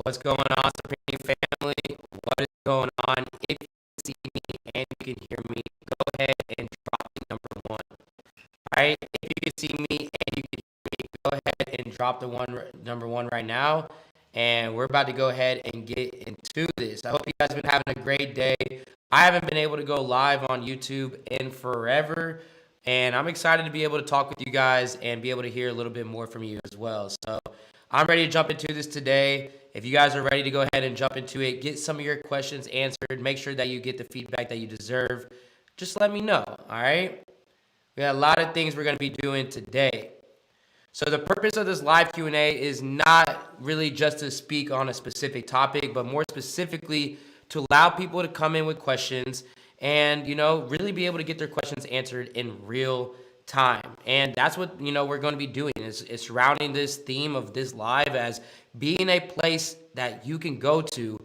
What's going on, Supreme Family? What is going on? If you can see me and you can hear me, go ahead and drop the number one. All right? If you can see me and you can hear me, go ahead and drop the number one right now. And we're about to go ahead and get into this. I hope you guys have been having a great day. I haven't been able to go live on YouTube in forever. And I'm excited to be able to talk with you guys and be able to hear a little bit more from you as well. So I'm ready to jump into this today. If you guys are ready to go ahead and jump into it, get some of your questions answered, make sure that you get the feedback that you deserve, just let me know, all right? We got a lot of things we're going to be doing today. So the purpose of this live Q&A is not really just to speak on a specific topic, but more specifically to allow people to come in with questions and, really be able to get their questions answered in real time. And that's what, we're going to be doing is surrounding this theme of this live as being a place that you can go to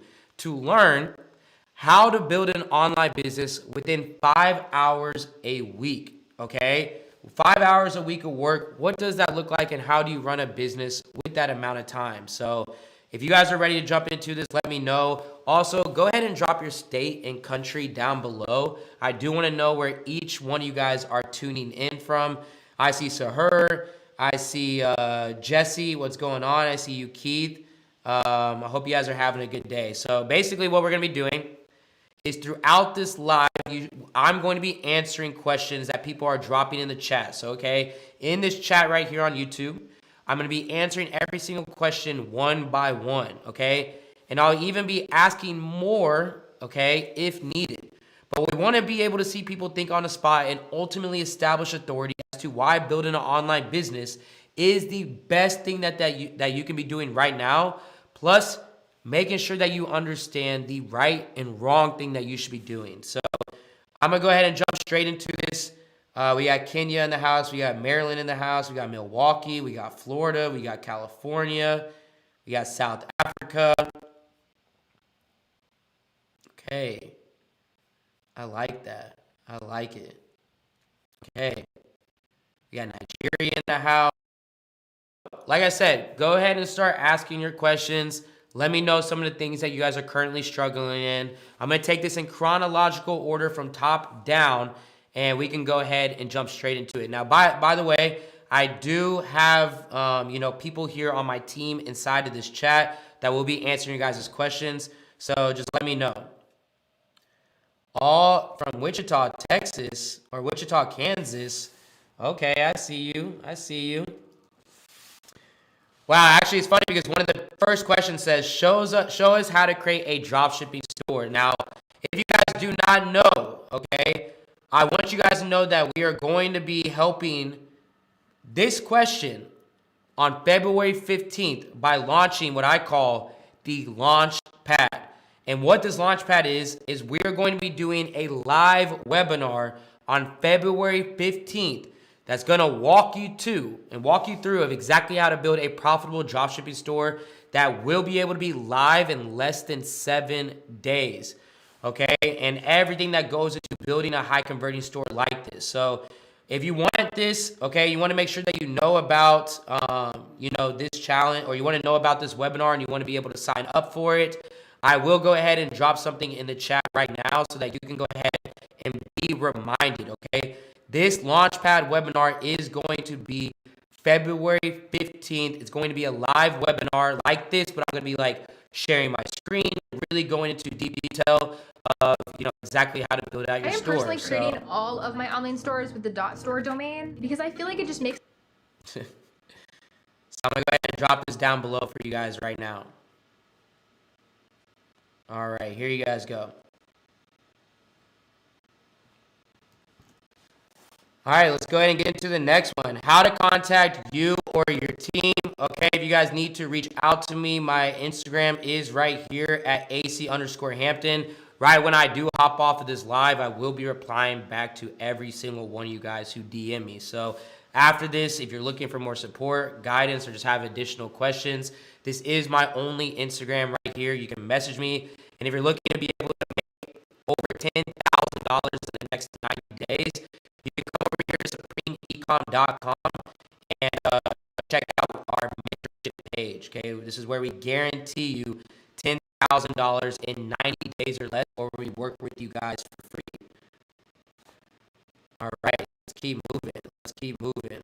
learn how to build an online business within 5 hours a week. Okay. 5 hours a week of work. What does that look like and how do you run a business with that amount of time? So if you guys are ready to jump into this, let me know. Also, go ahead and drop your state and country down below. I do want to know where each one of you guys are tuning in from. I see Sahur. I see Jesse. What's going on? I see you, Keith. I hope you guys are having a good day. So basically what we're going to be doing is throughout this live, I'm going to be answering questions that people are dropping in the chat. So, okay, in this chat right here on YouTube, I'm going to be answering every single question one by one, okay? And I'll even be asking more, okay, if needed. But we want to be able to see people think on the spot and ultimately establish authority as to why building an online business is the best thing that you can be doing right now. Plus, making sure that you understand the right and wrong thing that you should be doing. So I'm going to go ahead and jump straight into this. We got Kenya in the house. We got Maryland in the house. We got Milwaukee. We got Florida. We got California. We got South Africa. Okay. I like that. I like it. Okay. We got Nigeria in the house. Like I said, go ahead and start asking your questions. Let me know some of the things that you guys are currently struggling in. I'm going to take this in chronological order from top down, and we can go ahead and jump straight into it. Now, by the way, I do have, people here on my team inside of this chat that will be answering you guys' questions. So just let me know. All from Wichita, Texas, or Wichita, Kansas. Okay, I see you. I see you. Wow, actually, it's funny because one of the first questions says, show us how to create a dropshipping store. Now, if you guys do not know, okay, I want you guys to know that we are going to be helping this question on February 15th by launching what I call the launchpad. And what this launchpad is we are going to be doing a live webinar on February 15th. That's going to walk you through of exactly how to build a profitable dropshipping store that will be able to be live in less than 7 days. Okay. And everything that goes into building a high converting store like this. So if you want this, okay, you want to make sure that you know about, this challenge, or you want to know about this webinar and you want to be able to sign up for it. I will go ahead and drop something in the chat right now so that you can go ahead and be reminded. Okay. This Launchpad webinar is going to be February 15th. It's going to be a live webinar like this, but I'm going to be sharing my screen, really going into deep detail of exactly how to build out your store. I am personally creating all of my online stores with the .store domain because I feel like it just makes. So I'm going to go ahead and drop this down below for you guys right now. All right, here you guys go. All right, let's go ahead and get into the next one. How to contact you or your team. Okay, if you guys need to reach out to me, my Instagram is right here at AC_Hampton. Right when I do hop off of this live, I will be replying back to every single one of you guys who DM me. So after this, if you're looking for more support, guidance, or just have additional questions, this is my only Instagram right here. You can message me. And if you're looking to be able to make over $10,000 in the next 90 days, you can come over here to supremeecom.com and check out our mentorship page. Okay, this is where we guarantee you $10,000 in 90 days or less, or we work with you guys for free. All right, let's keep moving. Let's keep moving.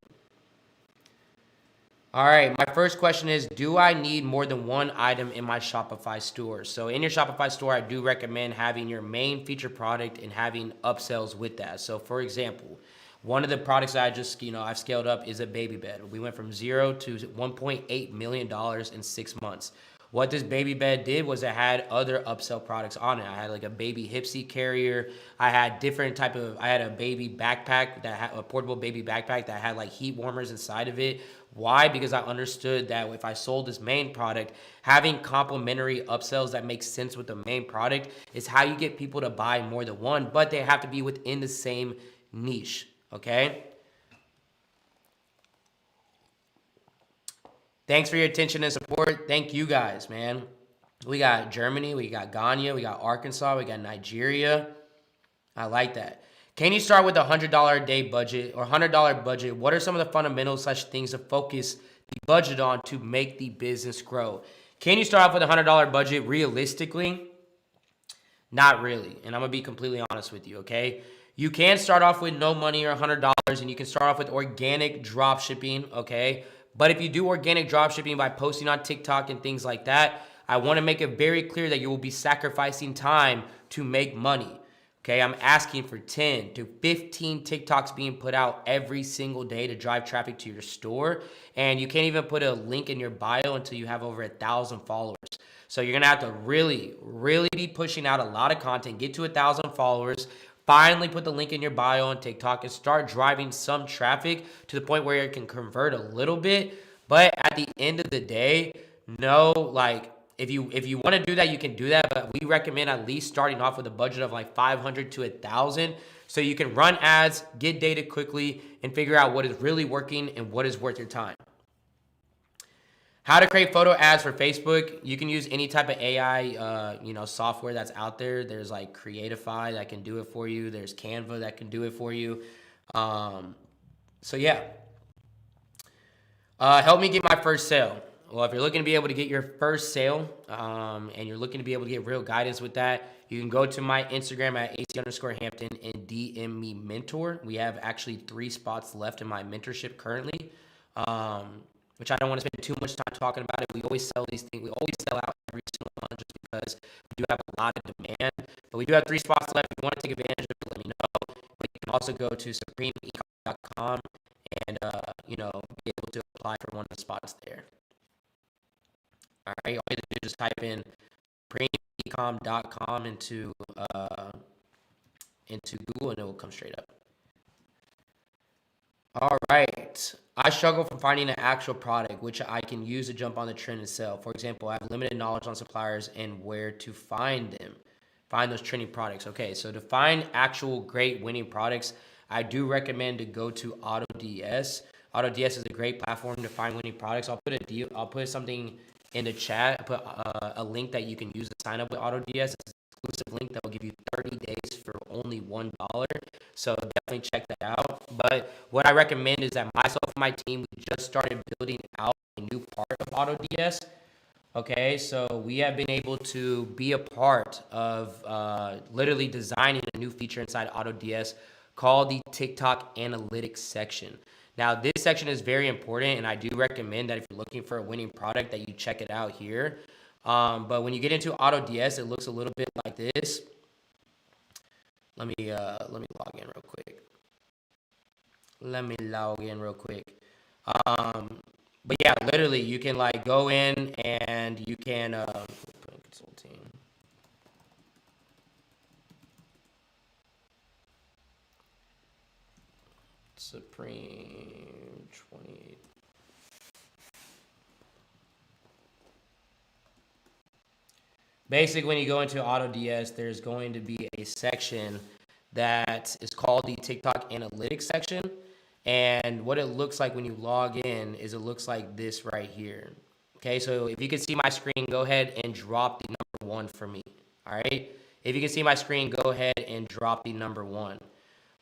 All right, my first question is, do I need more than one item in my Shopify store? So in your Shopify store, I do recommend having your main feature product and having upsells with that. So for example, one of the products that I just, I've scaled up is a baby bed. We went from 0 to $1.8 million in 6 months. What this baby bed did was it had other upsell products on it. I had like a baby hip seat carrier. I had I had a baby backpack that had a portable baby backpack that had like heat warmers inside of it. Why? Because I understood that if I sold this main product, having complementary upsells that make sense with the main product is how you get people to buy more than one, but they have to be within the same niche, okay? Thanks for your attention and support. Thank you guys, man. We got Germany, we got Ghana, we got Arkansas, we got Nigeria. I like that. Can you start with a $100 a day budget or $100 budget? What are some of the fundamentals / things to focus the budget on to make the business grow? Can you start off with a $100 budget realistically? Not really. And I'm going to be completely honest with you, okay? You can start off with no money or $100 and you can start off with organic drop shipping, okay? But if you do organic drop shipping by posting on TikTok and things like that, I want to make it very clear that you will be sacrificing time to make money. Okay, I'm asking for 10 to 15 TikToks being put out every single day to drive traffic to your store. And you can't even put a link in your bio until you have over 1,000 followers. So you're gonna have to really, really be pushing out a lot of content, get to 1,000 followers, finally put the link in your bio on TikTok and start driving some traffic to the point where it can convert a little bit. But at the end of the day, no, like, if you want to do that, you can do that, but we recommend at least starting off with a budget of like 500 to 1,000 so you can run ads, get data quickly, and figure out what is really working and what is worth your time. How to create photo ads for Facebook. You can use any type of AI, software that's out there. There's like Creatify that can do it for you. There's Canva that can do it for you. So yeah. Help me get my first sale. Well, if you're looking to be able to get your first sale and you're looking to be able to get real guidance with that, you can go to my Instagram at AC_Hampton and DM me mentor. We have actually 3 spots left in my mentorship currently, which I don't want to spend too much time talking about it. We always sell these things. We always sell out every single month just because we do have a lot of demand. But we do have 3 spots left. If you want to take advantage of it, let me know. But you can also go to supremeecom.com and, be able to apply for one of the spots there. All right, all you have to do is just type in supremeecom.com into Google and it will come straight up. All right. I struggle from finding an actual product which I can use to jump on the trend and sell. For example, I have limited knowledge on suppliers and where to find them. Find those trending products. Okay, so to find actual great winning products, I do recommend to go to AutoDS. AutoDS is a great platform to find winning products. I'll put something in the chat. I put a link that you can use to sign up with AutoDS. It's an exclusive link that will give you 30 days for only $1. So definitely check that out. But what I recommend is that myself and my team, we just started building out a new part of AutoDS. Okay, so we have been able to be a part of literally designing a new feature inside AutoDS called the TikTok Analytics section. Now, this section is very important, and I do recommend that if you're looking for a winning product that you check it out here. But when you get into AutoDS, it looks a little bit like this. Let me log in real quick. But yeah, literally, you can like go in and you can consulting. Supreme 28. Basically, when you go into AutoDS, there's going to be a section that is called the TikTok Analytics section. And what it looks like when you log in is it looks like this right here. Okay, so if you can see my screen, go ahead and drop the number 1 for me. All right, if you can see my screen, go ahead and drop the number 1.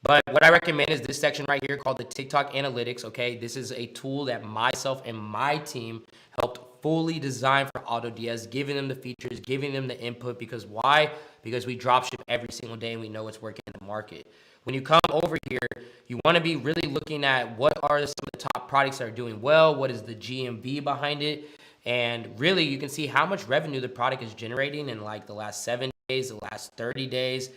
But what I recommend is this section right here called the TikTok Analytics, okay? This is a tool that myself and my team helped fully designed for AutoDS, giving them the features, giving them the input. Because why? Because we dropship every single day and we know what's working in the market. When you come over here, you want to be really looking at what are some of the top products that are doing well, what is the GMV behind it, and really you can see how much revenue the product is generating in like the last 7 days, the last 30 days,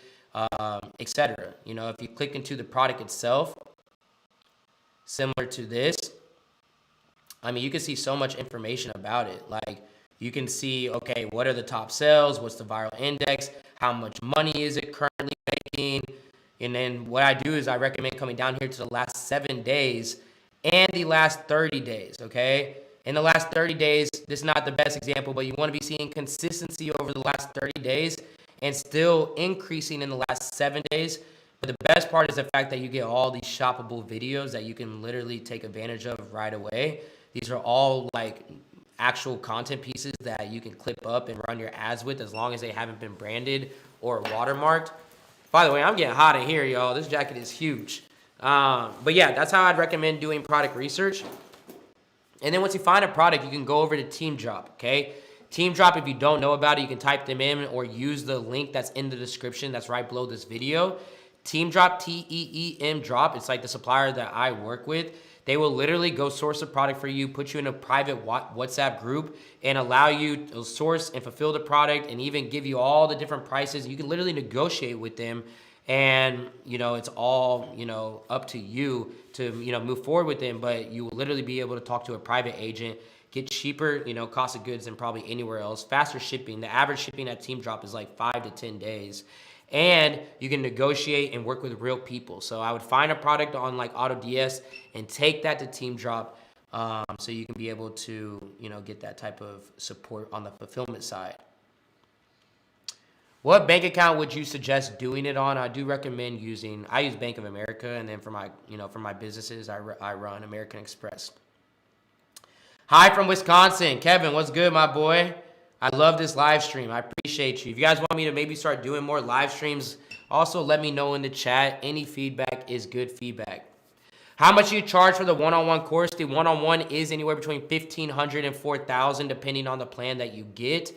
etc. You know, if you click into the product itself, similar to this, I mean, you can see so much information about it. Like, you can see, okay, what are the top sales? What's the viral index? How much money is it currently making? And then what I do is I recommend coming down here to the last 7 days and the last 30 days, okay? In the last 30 days, this is not the best example, but you want to be seeing consistency over the last 30 days and still increasing in the last 7 days. But the best part is the fact that you get all these shoppable videos that you can literally take advantage of right away. These are all like actual content pieces that you can clip up and run your ads with as long as they haven't been branded or watermarked. By the way, I'm getting hot in here, y'all. This jacket is huge. But yeah, that's how I'd recommend doing product research. And then once you find a product, you can go over to Team Drop, okay? Team Drop, if you don't know about it, you can type them in or use the link that's in the description that's right below this video. Team Drop, T-E-E-M Drop. It's like the supplier that I work with. They will literally go source a product for you, put you in a private WhatsApp group, and allow you to source and fulfill the product and even give you all the different prices. You can literally negotiate with them, and, you know, it's all, you know, up to you to, you know, move forward with them, but you will literally be able to talk to a private agent, get cheaper, you know, cost of goods than probably anywhere else, faster shipping. The average shipping at Team Drop is like 5 to 10 days. And you can negotiate and work with real people. So I would find a product on like AutoDS and take that to Team Drop, so you can be able to, you know, get that type of support on the fulfillment side. What bank account would you suggest doing it on? I do recommend I use Bank of America, and then for my, you know, for my businesses, I run American Express. Hi from Wisconsin. Kevin, what's good, my boy? I love this live stream. I appreciate you. If you guys want me to maybe start doing more live streams, also let me know in the chat. Any feedback is good feedback. How much you charge for the one-on-one course? The one-on-one is anywhere between $1,500 and $4,000 depending on the plan that you get.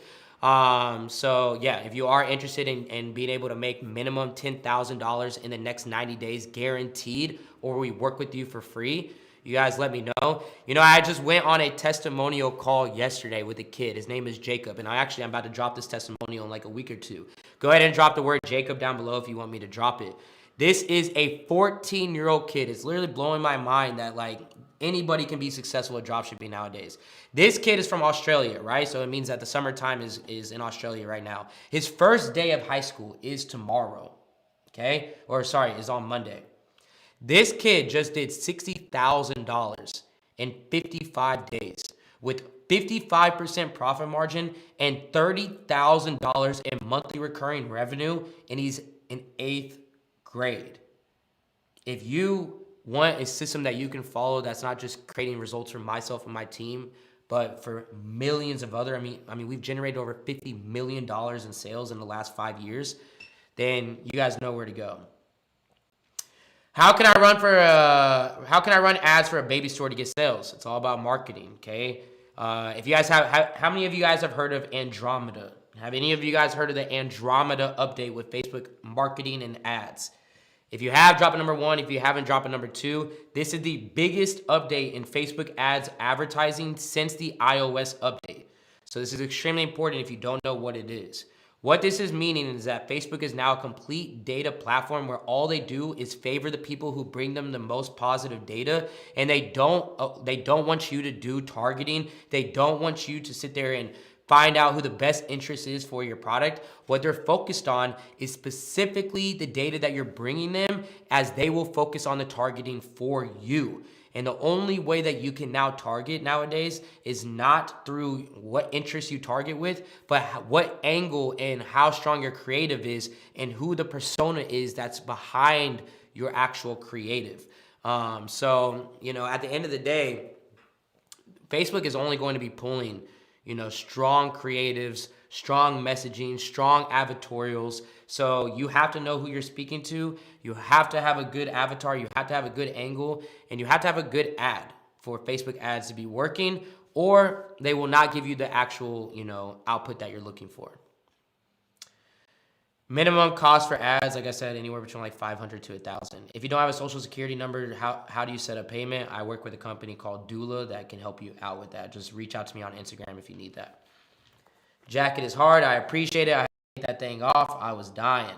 So yeah, if you are interested in being able to make minimum $10,000 in the next 90 days guaranteed, or we work with you for free, you guys let me know. You know, I just went on a testimonial call yesterday with a kid. His name is Jacob, and I'm about to drop this testimonial in like a week or two. Go ahead and drop the word Jacob down below if you want me to drop it. This is a 14-year-old kid. It's literally blowing my mind that like anybody can be successful at dropshipping nowadays. This kid is from Australia, right? So it means that the summertime is in Australia right now. His first day of high school is tomorrow, okay? Or sorry, is on Monday. This kid just did $60,000 in 55 days with 55% profit margin and $30,000 in monthly recurring revenue, and he's in 8th grade. If you want a system that you can follow that's not just creating results for myself and my team, but for millions of other, I mean, we've generated over $50 million in sales in the last 5 years, then you guys know where to go. How can I run ads for a baby store to get sales? It's all about marketing, okay? If you guys how many of you guys have heard of Andromeda? Have any of you guys heard of the Andromeda update with Facebook marketing and ads? If you have, drop a number 1. If you haven't, drop a number 2. This is the biggest update in Facebook ads advertising since the iOS update. So this is extremely important if you don't know what it is. What this is meaning is that Facebook is now a complete data platform where all they do is favor the people who bring them the most positive data, and they don't want you to do targeting. They don't want you to sit there and find out who the best interest is for your product. What they're focused on is specifically the data that you're bringing them, as they will focus on the targeting for you. And the only way that you can now target nowadays is not through what interest you target with, but what angle and how strong your creative is and who the persona is that's behind your actual creative. So, you know, at the end of the day, Facebook is only going to be pulling, you know, strong creatives, strong messaging, strong advertorials. So you have to know who you're speaking to. You have to have a good avatar. You have to have a good angle, and you have to have a good ad for Facebook ads to be working, or they will not give you the actual, output that you're looking for. Minimum cost for ads, like I said, anywhere between like 500 to 1,000. If you don't have a social security number, how do you set up payment? I work with a company called Doula that can help you out with that. Just reach out to me on Instagram if you need that. Jacket is hard. I appreciate it. I take that thing off. I was dying.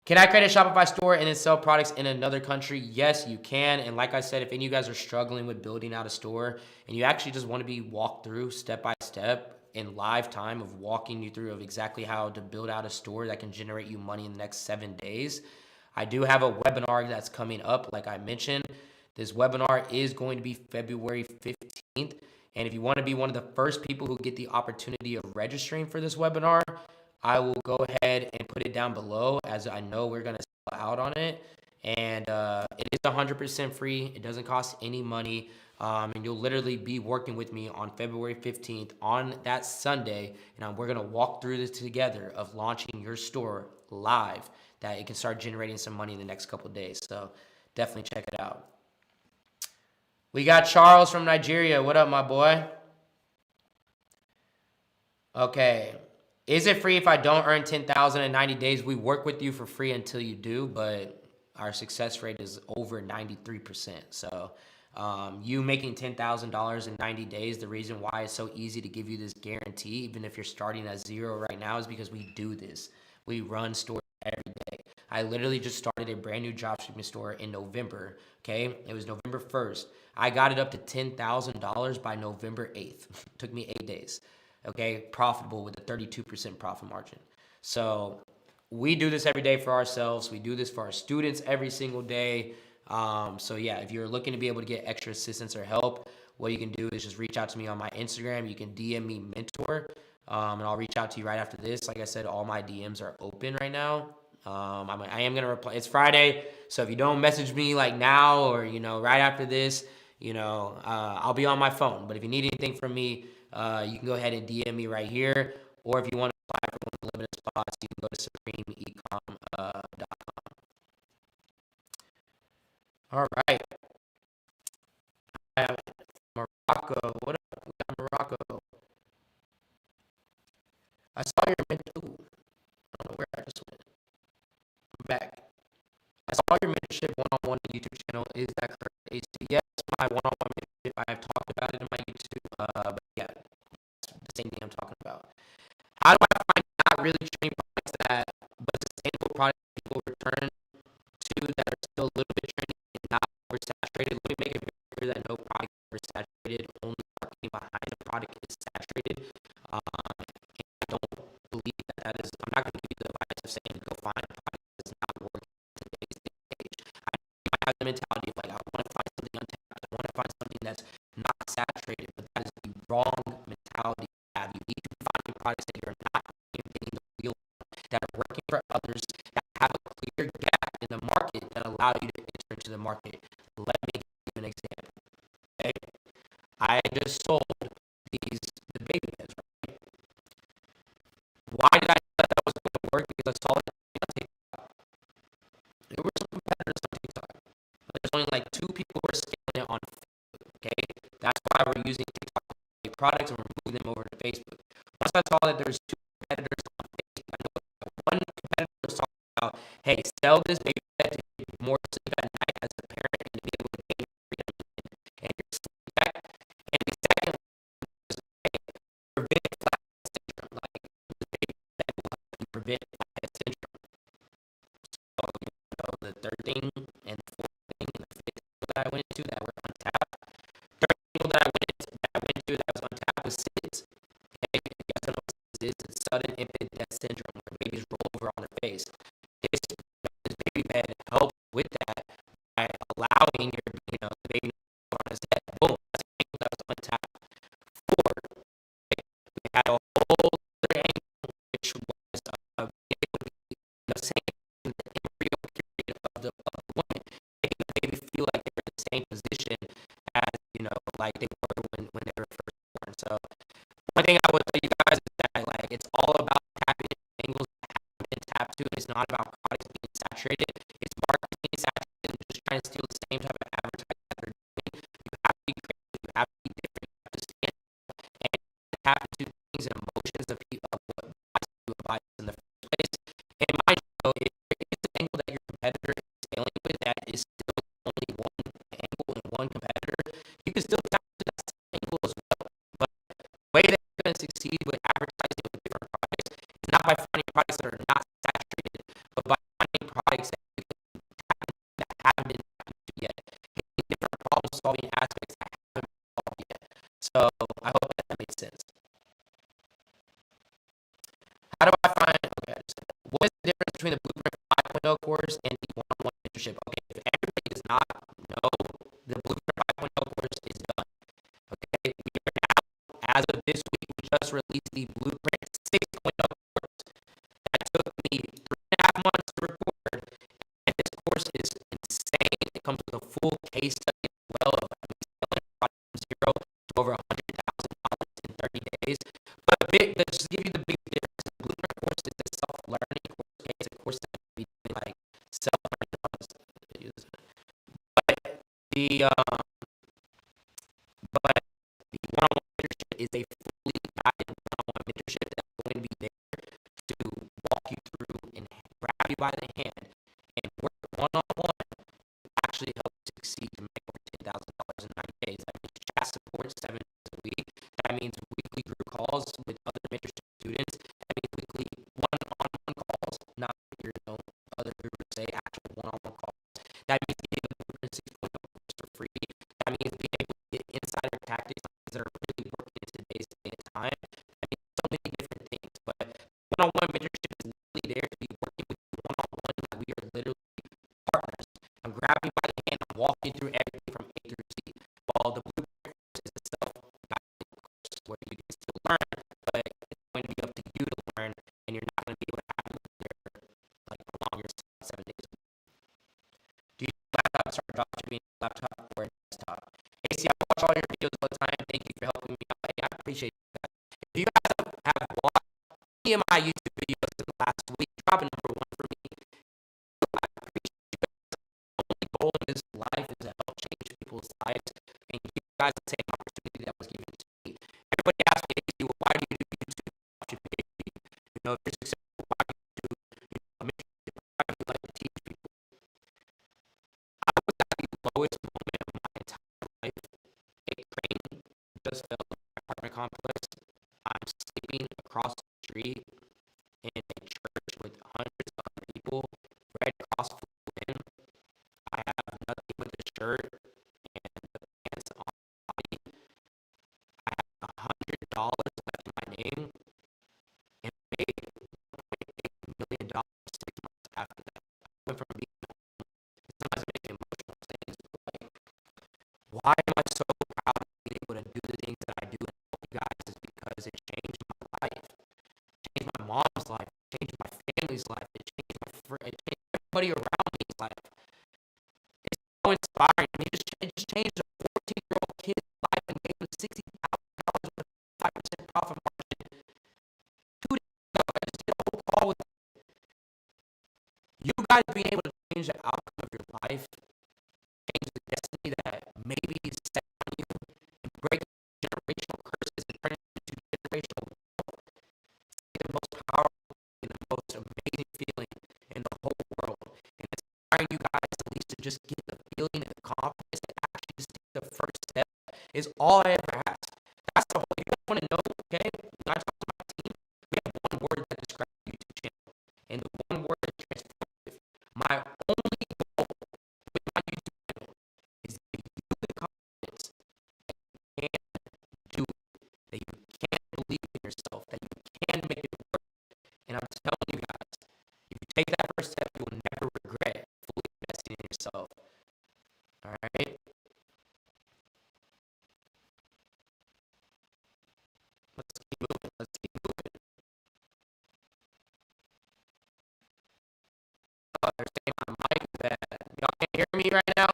Can I create a Shopify store and then sell products in another country? Yes, you can. And like I said, if any of you guys are struggling with building out a store and you actually just want to be walked through step by step in live time of walking you through of exactly how to build out a store that can generate you money in the next 7 days, I do have a webinar that's coming up. Like I mentioned, this webinar is going to be February 15th. And if you want to be one of the first people who get the opportunity of registering for this webinar, I will go ahead and put it down below, as I know we're going to sell out on it. And it is 100% free. It doesn't cost any money. And you'll literally be working with me on February 15th on that Sunday. And we're going to walk through this together of launching your store live, that it can start generating some money in the next couple of days. So definitely check it out. We got Charles from Nigeria. What up, my boy? Okay. Is it free if I don't earn 10,000 in 90 days? We work with you for free until you do, but our success rate is over 93%. So you making $10,000 in 90 days, the reason why it's so easy to give you this guarantee, even if you're starting at zero right now, is because we do this. We run stores every day. I literally just started a brand new dropshipping store in November, okay? It was November 1st. I got it up to $10,000 by November 8th. Took me 8 days, okay? Profitable with a 32% profit margin. So we do this every day for ourselves. We do this for our students every single day. So yeah, if you're looking to be able to get extra assistance or help, what you can do is just reach out to me on my Instagram. You can DM me Mentor, and I'll reach out to you right after this. Like I said, all my DMs are open right now. I am gonna reply. It's Friday, so if you don't message me like now or right after this, I'll be on my phone. But if you need anything from me, you can go ahead and DM me right here. Or if you want to apply for one of the limited spots, you can go to supremeecom.com. All right. I have Morocco. What up? We got Morocco. I saw your mentor. I don't know where I just went. I'm back. I saw your mentorship one-on-one YouTube channel. Is that correct, AC? Yes, my one-on-one mentorship. I have talked about it in my YouTube. But yeah, it's the same thing I'm talking about. How do I find not really training products but sustainable products people return to that are still a little bit trendy and not oversaturated? Let me make it very clear that no product is oversaturated. Only marketing behind the product is saturated. And I don't believe that is. I'm not going to give you the advice of saying go find a product that's not working in today's age. I have the mentality of I want to find something untapped. I want to find something that's not saturated, but that is the wrong mentality to have. You need to be finding products that you're not reinventing the wheel, that are working for others, that have a clear gap in the market that allow you to enter into the market. Let me give you an example. Okay? I just sold the baby beds, right? Why did I know that was going to work? Because I saw it on TikTok. There were some competitors on TikTok, but there's only like 2 people who are scaling it on Facebook, okay? That's why we're using TikTok products and we're moving them over to Facebook. Once I saw that there's 2 competitors on Facebook, I know that one competitor was talking about, hey, sell this baby bed to get more sleep at night as a parent and to be able to pay freedom and your sleep back. And the second one was, hey, prevent flathead syndrome. Like, the baby bed will help you prevent flathead syndrome. So, the third thing and the fourth thing and the fifth thing that I went into that were untapped. Third thing that I went into that was untapped was SIDS. Okay, you guys don't know what SIDS is. It's sudden infant death syndrome, where babies roll over on their face. This baby bed helps with that by allowing the baby to roll on his head. Boom, that's an angle that was untapped. 4, okay, we had a whole other angle, which was being able to be saying in the embryo period of the woman, making the baby feel like they're in the same position as like they were when they were first born. So one thing I would tell you guys is that it's all about tapping into angles that haven't been tapped to. It's not about products being saturated. It's markets being saturated and just trying to steal the same type of advertising that they're doing. You have to be creative. You have to be different. You have to stand tap into things and emotions of people of what buys you advice in the first place. And mind you, if it's an angle that your competitor is dealing with that is still only one angle and one competitor, you can still tap into that angle as well. But the way that you're going to succeed with advertising with different products is not by finding products that are not saturated, but by finding products that you can tap into that haven't been tapped into yet, and different problem solving aspects that haven't been solved yet. So I hope that makes sense. How do I find, okay, what is the difference between the Blueprint 5.0 course and the one-on-one mentorship? Okay, if everybody does not know, the Blueprint 5.0 course is done. Okay, we are now, as of this week, we just released the Blueprint 6.0 course. That took me 3.5 months to record, and this course is insane. It comes with a full case study as well of me selling from zero to over $100,000 in 30 days. But just to give you the big difference, the Blueprint course is a self-learning course. Okay? It's a course that can be doing like self-learning videos. But the but the one-on-one mentorship is a fully guided one-on-one mentorship that's going to be there to walk you through and grab you by the hand and work one-on-one to actually help you succeed to make over $10,000 in 90 days. That means chat support 7 days a week. That means weekly group calls with other mentorship students. That means weekly one-on-one calls, not your other groups say actual one-on-one calls. That means getting the Blueprint 6.0 course for free. That means being able to get insider tactics that are really working in today's day and time. That means so many different things. But one-on-one mentorship is literally there to be working with you one-on-one. We are literally partners. I'm grabbing you by the hand. I'm walking through everything from A through Z. While the Blueprint course is a self-guided course where you can still learn, but it's going to be up to you to learn, and you're not going to be able to have it there like along your 7 days a week. Do you use laptop to start dropshipping, laptop or a desktop? Hey, see, I watch all your videos all the time. Thank you for helping me out. Hey, I appreciate that. If you guys have watched any of my YouTube videos in the last week, drop a number one for me. I appreciate you guys. The only goal in this life is to help change people's lives and give you guys the same opportunity that was given to me. Everybody asks me, well, why do you do YouTube? You know, if you're successful, why do you do mentorship? Why do you like to teach people? I was at the lowest moment of my entire life. A crane just fell in my apartment complex. I'm sleeping across the street in a church with hundreds of other people. Red Cross flew in. I have nothing but a shirt and the pants on my body. I have $100 left in my name, and I made $1.8 million 6 months after that. I went from being sometimes it makes me emotional saying this, but like, why am I so proud of being able to do the things that I do and help you guys is because it changed my life. It changed my mom's life. It changed my family's life. It changed it changed everybody around me's life. It's so inspiring. I mean, it just changed a 14-year-old kid's life and gave him $60,000 with a 5% profit margin. 2 days ago, I just did a whole call with you guys being able to change the outcome of your life, change the destiny that maybe is set on you, and break generational curses and turn it into generational wealth. It's the most powerful and the most amazing feeling in the whole world. And it's inspiring you guys at least to just get the feeling and the confidence to actually just take the first step is all I ever ask. That's the whole, you guys want to know, okay? When I talk to my team, we have one word that describes the YouTube channel. And the one word is transformative. My only goal with my YouTube channel is to give you the confidence that you can do it, that you can believe in yourself, that you can make it work. And I'm telling you guys, if you take that first step, you will never regret fully investing in yourself. All right? Let's keep moving. Let's keep moving. Oh, they're saying my mic is bad. Y'all can't hear me right now?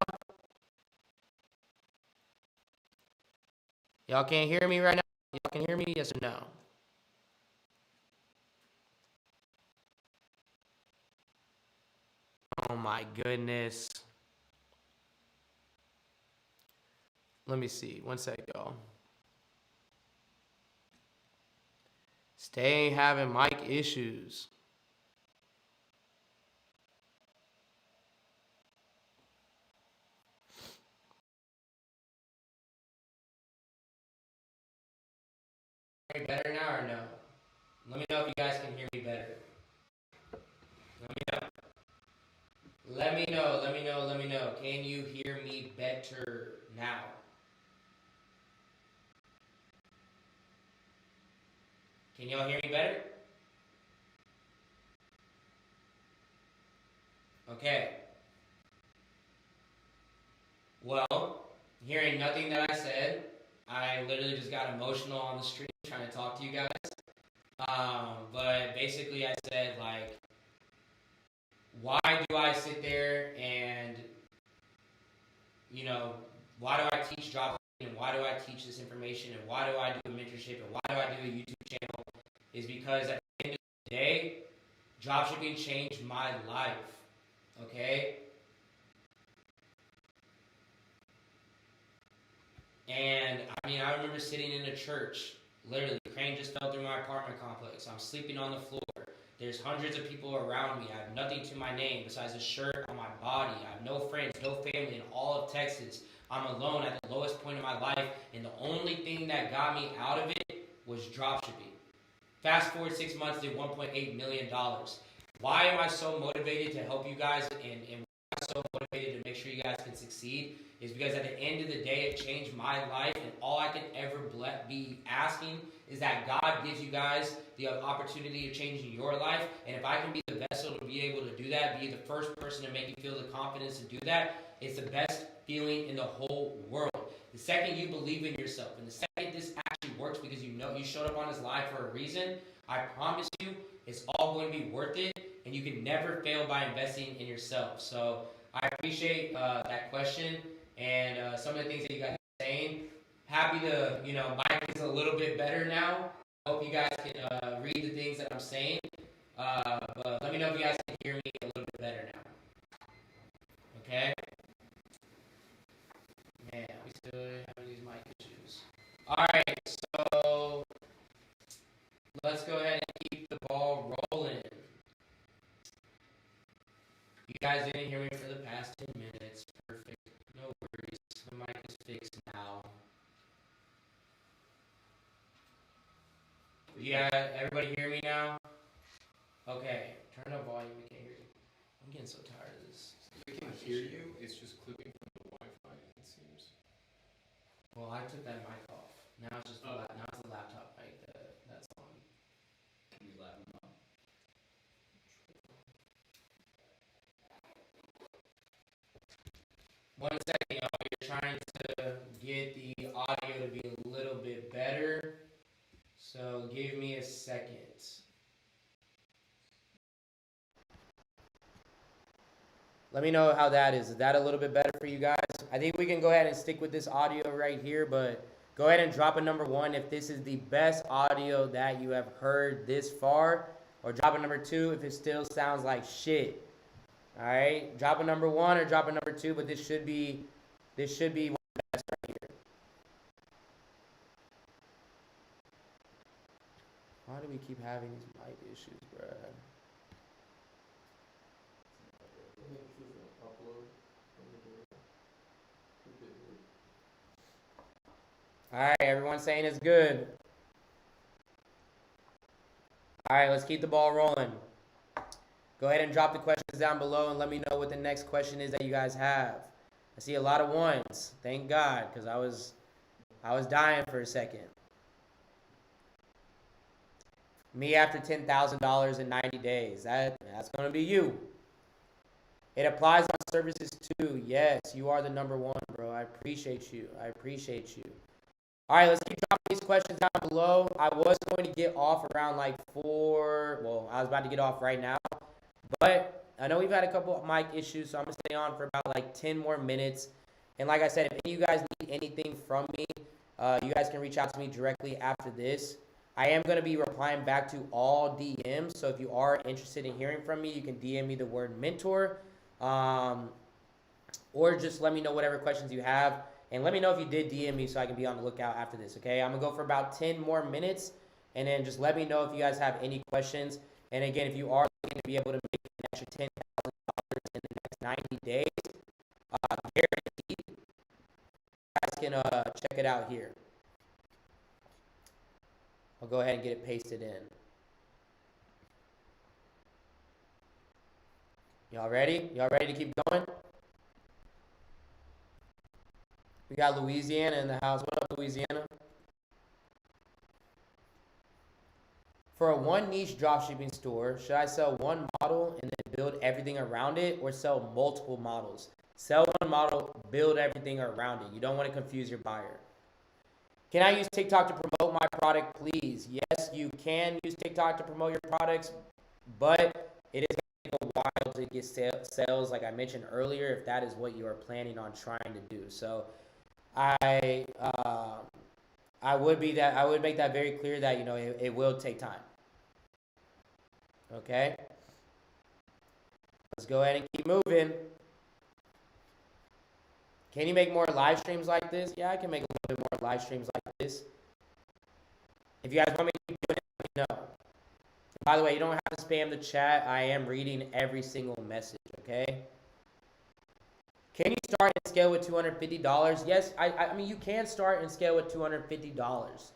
Y'all can't hear me right now? Y'all can hear me? Yes or no? Oh my goodness. Let me see. One sec, y'all. Stay having mic issues. Better now or no? Let me know if you guys can hear me better. Let me know. Let me know, let me know, let me know. Can you hear me better now? Can y'all hear me better? Okay. Well, hearing nothing that I said, I literally just got emotional on the street trying to talk to you guys. But basically I said, like, why do I sit there and, you know, why do I teach dropshipping and why do I teach this information and why do I do a mentorship and why do I do a YouTube channel is because at the end of the day, dropshipping changed my life, okay? And I mean, I remember sitting in a church, literally, the crane just fell through my apartment complex. I'm sleeping on the floor. There's hundreds of people around me. I have nothing to my name besides a shirt on my body. I have no friends, no family in all of Texas. I'm alone at the lowest point of my life, and the only thing that got me out of it was dropshipping. Fast forward 6 months, did $1.8 million. Why am I so motivated to help you guys and why am I so motivated to make sure you guys can succeed? Is because at the end of the day, it changed my life, and all I can ever be asking is that God gives you guys the opportunity of changing your life, and if I can be the vessel to be able to do that, be the first person to make you feel the confidence to do that, it's the best feeling in the whole world. The second you believe in yourself, and the second this actually works because you know you showed up on this live for a reason, I promise you, it's all going to be worth it, and you can never fail by investing in yourself. So I appreciate that question. And some of the things that you guys are saying. Happy to, Mike is a little bit better now. I hope you guys can read the things that I'm saying. But let me know if you guys can hear me a little bit better now. Okay? Man, we still having these mic issues. Alright, so let's go ahead and keep the ball rolling. You guys didn't hear me for the past 10 minutes. Perfect. No worries. The mic is fixed now. Yeah, everybody hear me now? Okay, turn up volume. We can't hear you. I'm getting so tired of this. We can hear you. It's just clipping from the Wi-Fi, it seems. Well, I took that mic off. Now it's just now it's the laptop mic that's on. Can you laugh them up? One second, y'all. We're trying to get the audio to be a little bit better. So give me a second. Let me know how that is. Is that a little bit better for you guys? I think we can go ahead and stick with this audio right here, but go ahead and drop a number 1 if this is the best audio that you have heard this far, or drop a number 2 if it still sounds like shit. All right, drop a number 1 or drop a number 2, but this should be one of the best right here. Why do we keep having these mic issues, bruh? All right, everyone's saying it's good. All right, let's keep the ball rolling. Go ahead and drop the questions down below and let me know what the next question is that you guys have. I see a lot of ones. Thank God, because I was dying for a second. Me after $10,000 in 90 days. That's going to be you. It applies on services too. Yes, you are the number 1, bro. I appreciate you. I appreciate you. All right, let's keep dropping these questions down below. I was going to get off around like 4. Well, I was about to get off right now. But I know we've had a couple of mic issues, so I'm going to stay on for about like 10 more minutes. And like I said, if any of you guys need anything from me, you guys can reach out to me directly after this. I am going to be replying back to all DMs, so if you are interested in hearing from me, you can DM me the word mentor, or just let me know whatever questions you have, and let me know if you did DM me so I can be on the lookout after this, okay? I'm going to go for about 10 more minutes, And then just let me know if you guys have any questions. And again, if you are looking to be able to make an extra $10,000 in the next 90 days, guaranteed, you guys can check it out here. I'll go ahead and get it pasted in. Y'all ready? Y'all ready to keep going? We got Louisiana in the house. What up, Louisiana? For a one niche dropshipping store, should I sell one model and then build everything around it, or sell multiple models? Sell one model, build everything around it. You don't want to confuse your buyer. Can I use TikTok to promote my product, please? Yes, you can use TikTok to promote your products, but it is going to take a while to get sales, like I mentioned earlier, if that is what you are planning on trying to do. So I would make that very clear that it will take time. Okay, let's go ahead and keep moving. Can you make more live streams like this? Yeah, I can make a little bit more live streams like this. If you guys want me to keep doing it, let me know. By the way, you don't have to spam the chat. I am reading every single message, okay? Can you start and scale with $250? Yes, I mean, you can start and scale with $250.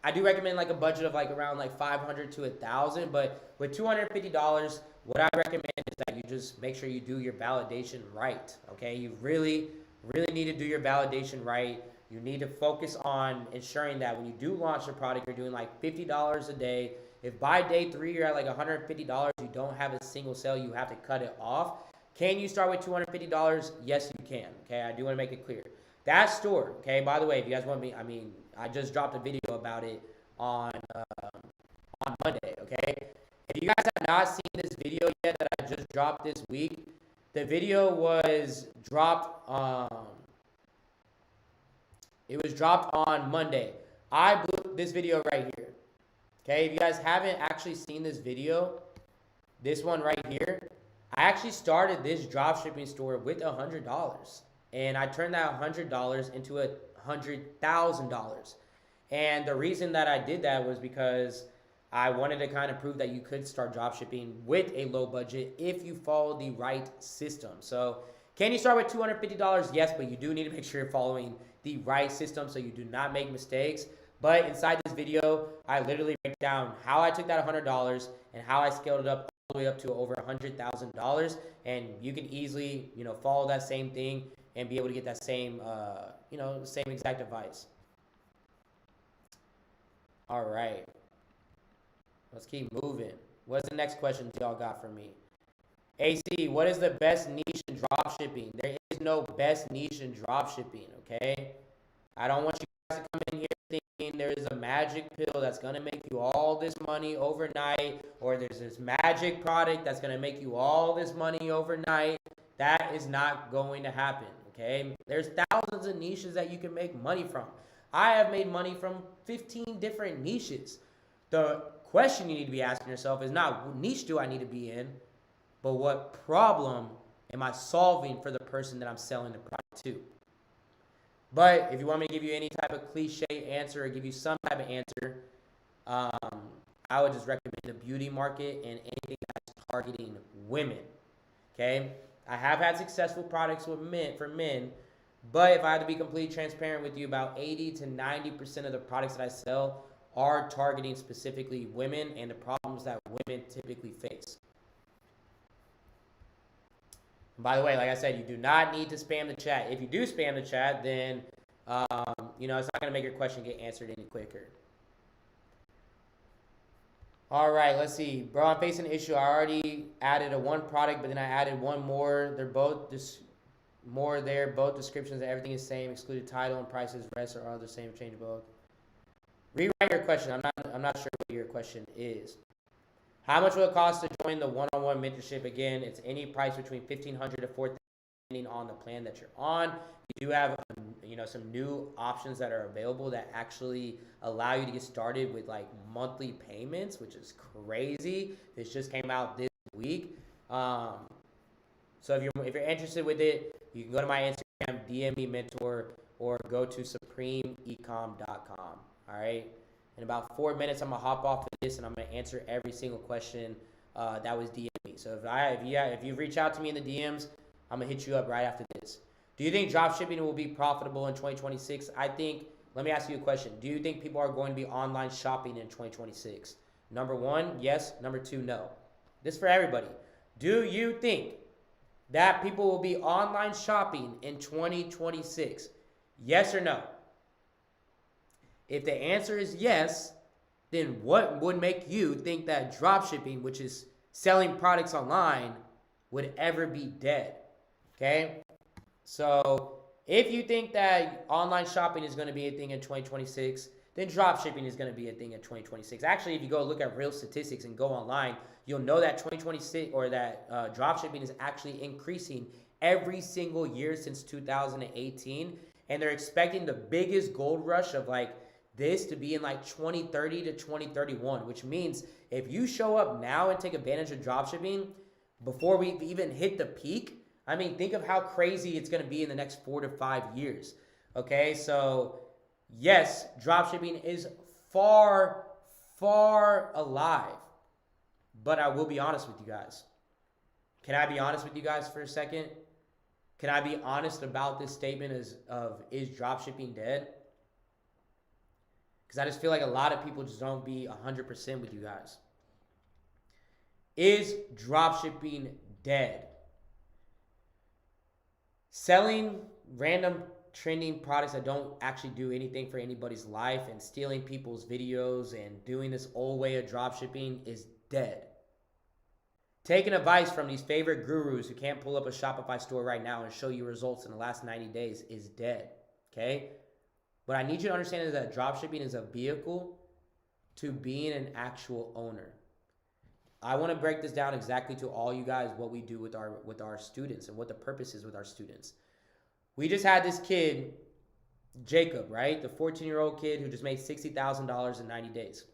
I do recommend like a budget of like around like $500 to $1,000, but with $250, what I recommend is that you just make sure you do your validation right, okay? You really, really need to do your validation right. You need to focus on ensuring that when you do launch a product, you're doing like $50 a day. If by day 3 you're at like $150, you don't have a single sale, you have to cut it off. Can you start with $250? Yes, you can, okay? I do want to make it clear. That store, okay, by the way, if you guys want me, I mean, I just dropped a video about it on Monday, okay? If you guys have not seen this video yet that I just dropped this week, the video was dropped, it was dropped on Monday. I blew this video right here, okay? If you guys haven't actually seen this video, this one right here, I actually started this dropshipping store with $100. And I turned that $100 into $100,000. And the reason that I did that was because I wanted to kind of prove that you could start dropshipping with a low budget if you follow the right system. So can you start with $250? Yes, but you do need to make sure you're following the right system so you do not make mistakes. But inside this video, I literally break down how I took that $100 and how I scaled it up all the way up to over $100,000. And you can easily, follow that same thing and be able to get that same, same exact advice. All right. Let's keep moving. What's the next question y'all got for me? AC, what is the best niche in dropshipping? There is no best niche in dropshipping, okay? I don't want you guys to come in here thinking there is a magic pill that's going to make you all this money overnight, or there's this magic product that's going to make you all this money overnight. That is not going to happen. Okay, there's thousands of niches that you can make money from. I have made money from 15 different niches. The question you need to be asking yourself is not what niche do I need to be in, but what problem am I solving for the person that I'm selling the product to? But if you want me to give you any type of cliche answer or give you some type of answer, I would just recommend the beauty market and anything that's targeting women. Okay? I have had successful products with for men, but if I had to be completely transparent with you, about 80 to 90% of the products that I sell are targeting specifically women and the problems that women typically face. And by the way, like I said, you do not need to spam the chat. If you do spam the chat, then it's not going to make your question get answered any quicker. All right, let's see. Bro, I'm facing an issue. I already added one product, but then I added one more. They're both more there. Both descriptions and everything is same, excluded title and prices. Rest are all the same. Change both. Rewrite your question. I'm not sure what your question is. How much will it cost to join the one-on-one mentorship? Again, it's any price between $1,500 to $4,000 depending on the plan that you're on. You do have some new options that are available that actually allow you to get started with like monthly payments, which is crazy. This just came out this week. So if you're interested with it, you can go to my Instagram, DM me mentor, or go to supremeecom.com. All right. In about 4 minutes, I'm gonna hop off of this and I'm gonna answer every single question that was DM'd me. So if you reach out to me in the DMs, I'm gonna hit you up right after this. Do you think dropshipping will be profitable in 2026? Let me ask you a question. Do you think people are going to be online shopping in 2026? Number one, yes. Number two, no. This is for everybody. Do you think that people will be online shopping in 2026? Yes or no? If the answer is yes, then what would make you think that dropshipping, which is selling products online, would ever be dead? Okay? So if you think that online shopping is going to be a thing in 2026, then dropshipping is going to be a thing in 2026. Actually, if you go look at real statistics and go online, you'll know that 2026 or that dropshipping is actually increasing every single year since 2018. And they're expecting the biggest gold rush of like this to be in like 2030 to 2031, which means if you show up now and take advantage of dropshipping before we even hit the peak, I mean, think of how crazy it's going to be in the next 4 to 5 years. Okay, so yes, dropshipping is far, far alive. But I will be honest with you guys. Can I be honest with you guys for a second? Can I be honest about this statement is dropshipping dead? Because I just feel like a lot of people just don't be 100% with you guys. Is dropshipping dead? Selling random trending products that don't actually do anything for anybody's life and stealing people's videos and doing this old way of dropshipping is dead. Taking advice from these favorite gurus who can't pull up a Shopify store right now and show you results in the last 90 days is dead. Okay? What I need you to understand is that dropshipping is a vehicle to being an actual owner. I want to break this down exactly to all you guys, what we do with our students and what the purpose is with our students. We just had this kid, Jacob, right? The 14-year-old kid who just made $60,000 in 90 days.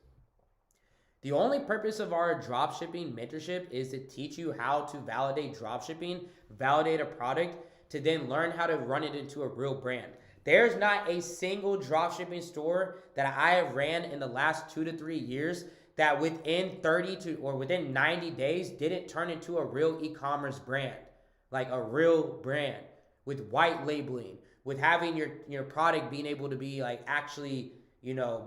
The only purpose of our dropshipping mentorship is to teach you how to validate dropshipping, validate a product, to then learn how to run it into a real brand. There's not a single dropshipping store that I have ran in the last 2 to 3 years that within 90 days didn't turn into a real e-commerce brand, like a real brand with white labeling, with having your product being able to be like actually,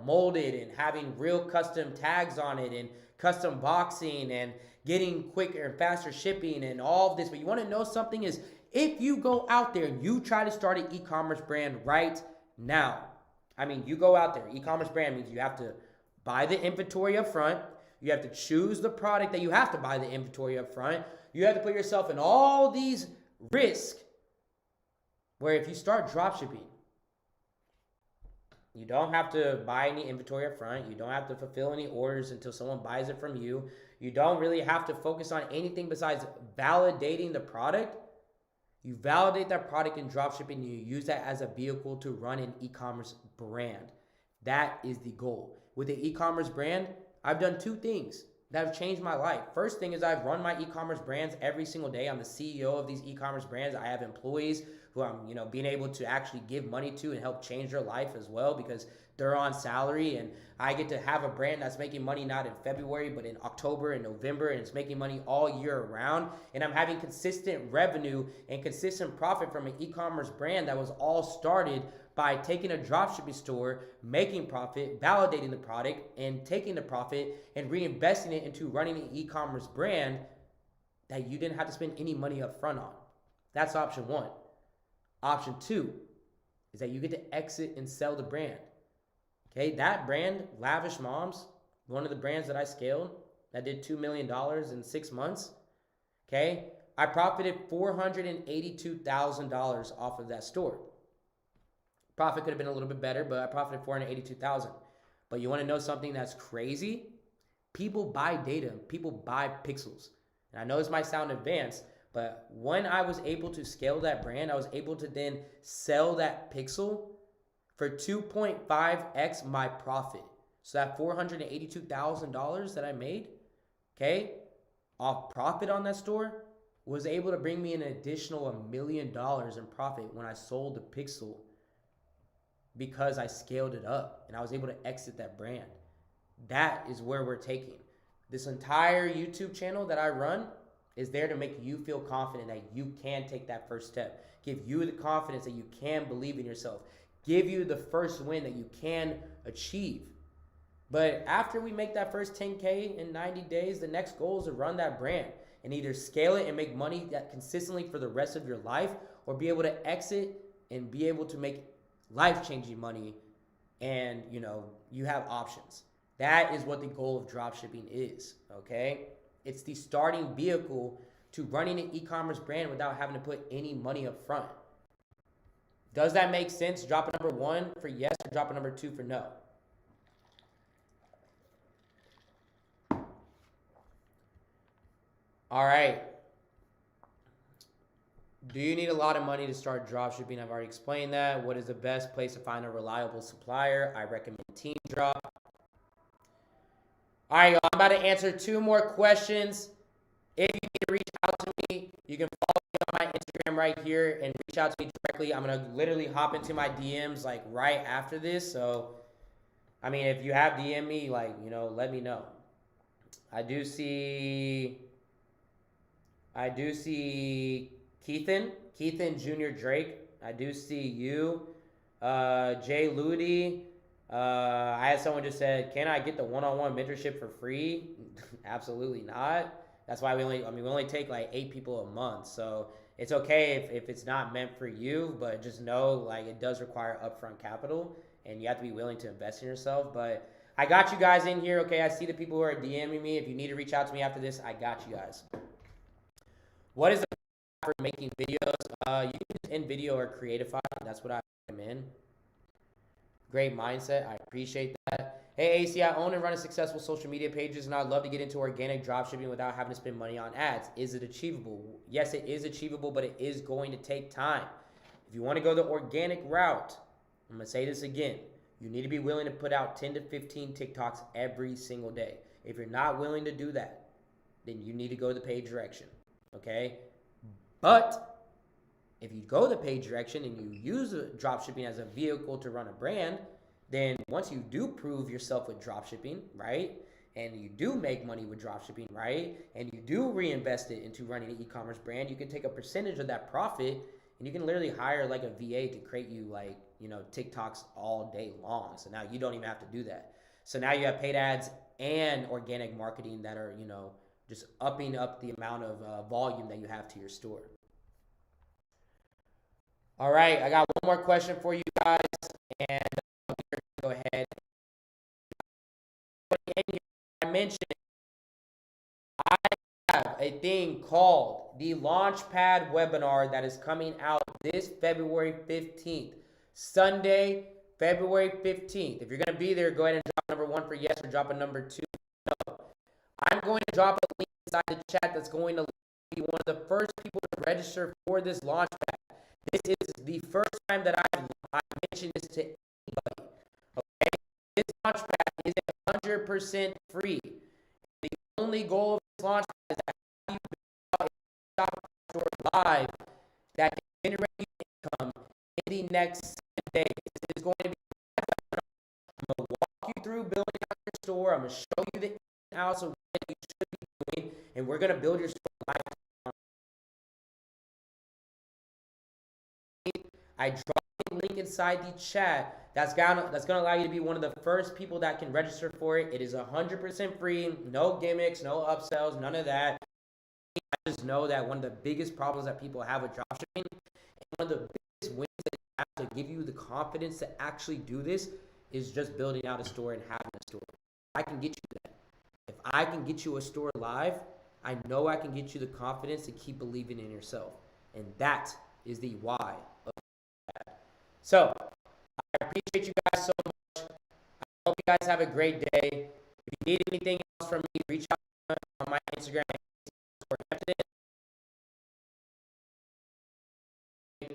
molded and having real custom tags on it and custom boxing and getting quicker and faster shipping and all of this. But you want to know something is if you go out there and you try to start an e-commerce brand right now, you go out there, e-commerce brand means you have to buy the inventory up front. You have to choose the product that you have to buy the inventory up front. You have to put yourself in all these risks where if you start dropshipping, you don't have to buy any inventory up front. You don't have to fulfill any orders until someone buys it from you. You don't really have to focus on anything besides validating the product. You validate that product in dropshipping and you use that as a vehicle to run an e-commerce brand. That is the goal. With the e-commerce brand, I've done 2 things that have changed my life. First thing is I've run my e-commerce brands every single day. I'm the CEO of these e-commerce brands. I have employees who I'm, being able to actually give money to and help change their life as well because they're on salary, and I get to have a brand that's making money not in February, but in October and November, and it's making money all year round. And I'm having consistent revenue and consistent profit from an e-commerce brand that was all started by taking a dropshipping store, making profit, validating the product, and taking the profit and reinvesting it into running an e-commerce brand that you didn't have to spend any money up front on. That's option 1. Option 2 is that you get to exit and sell the brand. Okay, that brand, Lavish Moms, one of the brands that I scaled that did $2 million in 6 months. Okay, I profited $482,000 off of that store. Profit could have been a little bit better, but I profited $482,000. But you want to know something that's crazy? People buy data. People buy pixels. And I know this might sound advanced, but when I was able to scale that brand, I was able to then sell that pixel for 2.5x my profit. So that $482,000 that I made, okay, off profit on that store, was able to bring me an additional $1 million in profit when I sold the pixel because I scaled it up and I was able to exit that brand. That is where we're taking. This entire YouTube channel that I run is there to make you feel confident that you can take that first step. Give you the confidence that you can believe in yourself. Give you the first win that you can achieve. But after we make that first 10K in 90 days, the next goal is to run that brand and either scale it and make money that consistently for the rest of your life, or be able to exit and be able to make life-changing money, and you have options. That is what the goal of dropshipping is, okay? It's the starting vehicle to running an e-commerce brand without having to put any money up front. Does that make sense? Drop a number 1 for yes, or drop a number 2 for no. All right. Do you need a lot of money to start dropshipping? I've already explained that. What is the best place to find a reliable supplier? I recommend Team Drop. All right, y'all, I'm about to answer 2 more questions. If you need to reach out to me, you can follow me on my Instagram right here and reach out to me directly. I'm going to literally hop into my DMs like right after this. So, I mean, if you have DM me, like, let me know. I do see Keithan Jr. Drake. I do see you. Jay Ludi. I had someone just said, can I get the one-on-one mentorship for free? Absolutely not. That's why we only take like 8 people a month. So it's okay if it's not meant for you, but just know like it does require upfront capital and you have to be willing to invest in yourself. But I got you guys in here. Okay, I see the people who are DMing me. If you need to reach out to me after this, I got you guys. What is the for making videos? You can use InVideo or Creatify. That's what I recommend. Great mindset. I appreciate that. Hey, AC, I own and run a successful social media pages, and I'd love to get into organic dropshipping without having to spend money on ads. Is it achievable? Yes, it is achievable, but it is going to take time. If you want to go the organic route, I'm going to say this again. You need to be willing to put out 10 to 15 TikToks every single day. If you're not willing to do that, then you need to go the paid direction. Okay? But if you go the paid direction and you use dropshipping as a vehicle to run a brand, then once you do prove yourself with dropshipping, right, and you do make money with dropshipping, right, and you do reinvest it into running an e-commerce brand, you can take a percentage of that profit and you can literally hire like a VA to create you like, TikToks all day long. So now you don't even have to do that. So now you have paid ads and organic marketing that are, just upping up the amount of volume that you have to your store. All right, I got one more question for you guys, and go ahead. I mentioned I have a thing called the Launchpad webinar that is coming out this February 15th, Sunday, February 15th. If you're going to be there, go ahead and drop number 1 for yes or drop a number 2 for no. I'm going to drop a link inside the chat that's going to be one of the first people to register for this Launchpad. This is the first time that I've mentioned this to anybody. Okay? This Launchpad is 100% free. The only goal of this Launchpad is that you build a Shopify store live that can generate you income in the next 7 days. This is going to be I'm going to walk you through building out your store. I'm going to show you the ins and outs of what you should be doing, and we're going to build your store live. I dropped a link inside the chat that's gonna allow you to be one of the first people that can register for it. It is 100% free, no gimmicks, no upsells, none of that. I just know that one of the biggest problems that people have with dropshipping, and one of the biggest wins that you have to give you the confidence to actually do this, is just building out a store and having a store. I can get you that. If I can get you a store live, I know I can get you the confidence to keep believing in yourself. And that is the why of that. So, I appreciate you guys so much. I hope you guys have a great day. If you need anything else from me, reach out on my Instagram or Hampton. In the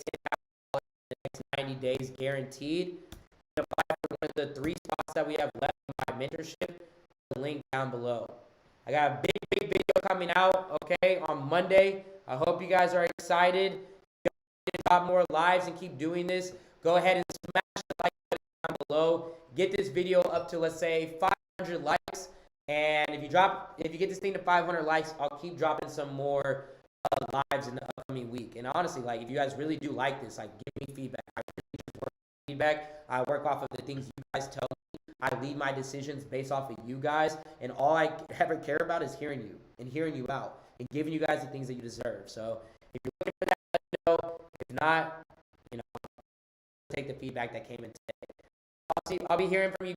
next 90 days guaranteed. Apply for one of the 3 spots that we have left in my mentorship. The link down below. I got a big video coming out, okay, on Monday. I hope you guys are excited. A lot more lives and keep doing this. Go ahead and smash the like button down below. Get this video up to, let's say, 500 500 likes. And if you get this thing to 500 likes, I'll keep dropping some more lives in the upcoming week. And honestly, like, if you guys really do like this, like, give me feedback. I really just work on feedback. I work off of the things you guys tell me. I lead my decisions based off of you guys, and all I ever care about is hearing you and hearing you out and giving you guys the things that you deserve. So if you're looking for that, let me know. If not, take the feedback that came in today. I'll be hearing from you